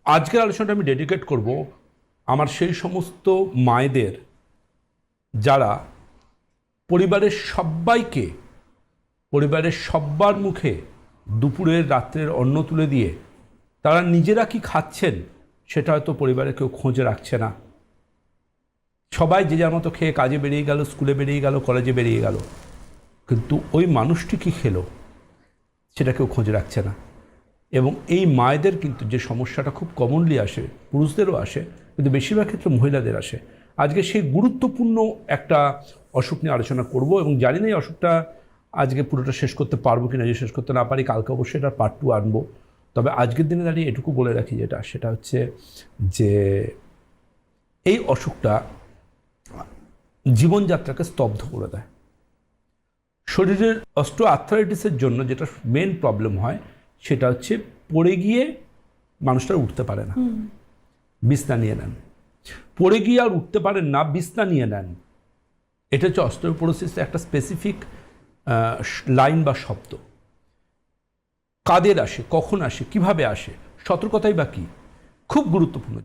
আজকের আলোচনাটা আমি ডেডিকেট করব আমার সেই সমস্ত মায়েদের যারা পরিবারের সব্বার মুখে দুপুরের রাত্রের অন্ন তুলে দিয়ে তারা নিজেরা কি খাচ্ছেন সেটা হয়তো পরিবারের কেউ খোঁজ রাখছে না। সবাই যে যার মতো খেয়ে কাজে বেরিয়ে গেল, স্কুলে বেরিয়ে গেল, কলেজে বেরিয়ে গেল, কিন্তু ওই মানুষটি কি খেলো সেটা কেউ খোঁজ রাখছে না। এবং এই মায়েদের কিন্তু যে সমস্যাটা খুব কমনলি আসে, পুরুষদেরও আসে কিন্তু বেশিরভাগ ক্ষেত্রে মহিলাদের আসে। আজকে সেই গুরুত্বপূর্ণ একটা অসুখ নিয়ে আলোচনা করব এবং জানি না এই অসুখটা আজকে পুরোটা শেষ করতে পারবো কিনা। যদি শেষ করতে না পারি কালকে অবশ্যই এটার পার্ট 2 আনবো। তবে আজকের দিনে দাঁড়িয়ে এটুকু বলে রাখি সেটা হচ্ছে যে এই অসুখটা জীবনযাত্রাকে স্তব্ধ করে দেয়। শরীরের অস্টিওআর্থ্রাইটিসের জন্য যেটা মেন প্রবলেম হয় সেটা হচ্ছে পড়ে গিয়ে মানুষটা উঠতে পারে না, বিছনা নিয়ে নেন। পড়ে গিয়ে আর উঠতে পারেন না, বিছনা নিয়ে নেন। এটা হচ্ছে অস্টিওপোরোসিসের একটা স্পেসিফিক লাইন বা শব্দ। কাদের আসে, কখন আসে, কিভাবে আসে, সতর্কতাই বা কী, খুব গুরুত্বপূর্ণ।